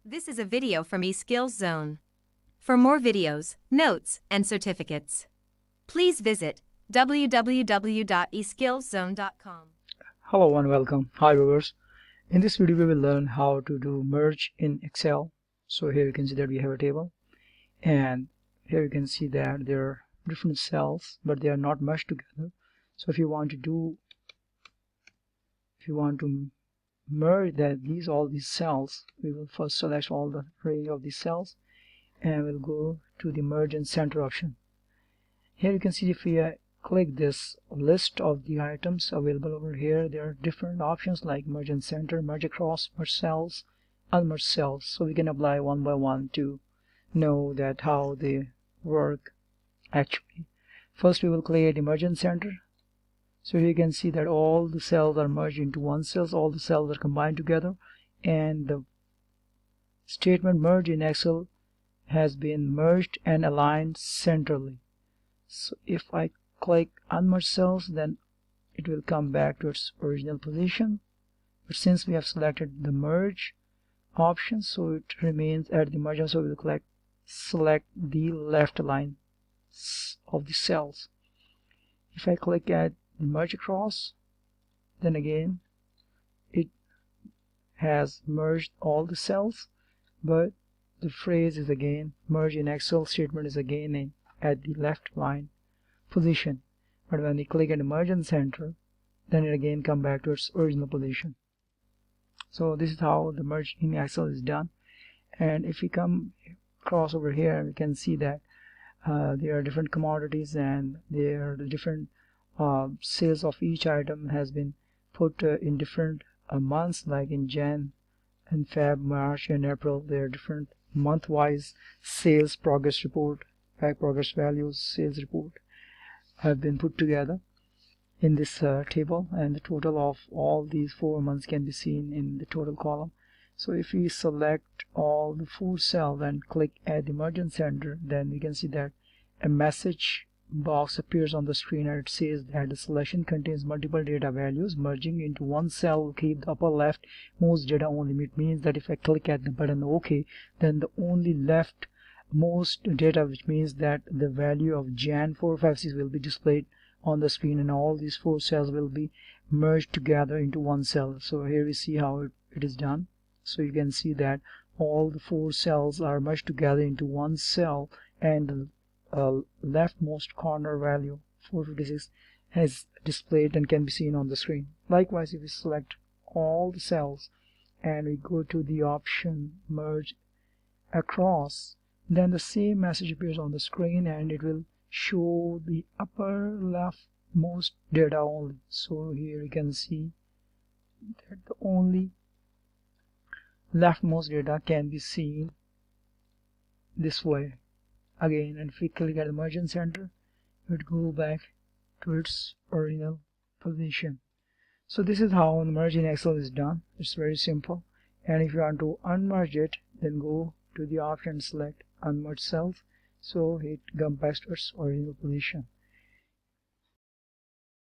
This is a video from eSkills Zone. For more videos, notes, and certificates, please visit www.eskillszone.com. Hello and welcome. Hi viewers. In this video we will learn how to do merge in Excel. So here you can see that we have a table, and here you can see that there are different cells but they are not meshed together. So if you want to merge all these cells, we will first select all the array of these cells and we'll go to the merge and center option. Here you can see if we click this list of the items available over here, there are different options like merge and center, merge across, merge cells, unmerge cells. So we can apply one by one to know that how they work actually. First we will create a merge and center. So here you can see that all the cells are merged into one cell, all the cells are combined together, and the statement merge in Excel has been merged and aligned centrally. So if I click unmerge cells, then it will come back to its original position, but since we have selected the merge option, so it remains at the merge. So we will select the left line of the cells. If I click at the merge across, then again it has merged all the cells, but the phrase is again merge in Excel statement is again at the left line position. But when we click at the merge and center, then it again come back to its original position. So this is how the merge in Excel is done. And if we come across over here, we can see that there are different commodities and there are the different sales of each item has been put in different months, like in Jan and Feb, March and April. There are different month-wise sales progress report, progress values, sales report have been put together in this table, and the total of all these 4 months can be seen in the total column. So if we select all the 4 cells and click at the merge and center, then we can see that a message box appears on the screen and it says that the selection contains multiple data values. Merging into one cell will keep the upper left most data only. It means that if I click at the button OK, then the only left most data, which means that the value of Jan 456 will be displayed on the screen, and all these 4 cells will be merged together into one cell. So here we see how it is done. So you can see that all the 4 cells are merged together into one cell, and the leftmost corner value 456 is displayed and can be seen on the screen. Likewise, if we select all the cells and we go to the option merge across, then the same message appears on the screen and it will show the upper leftmost data only. So here you can see that the only leftmost data can be seen this way again, and if we click at the merge and center, it would go back to its original position. So this is how the merge in Excel is done. It's very simple. And if you want to unmerge it, then go to the option, select unmerge cells, so it comes back to its original position.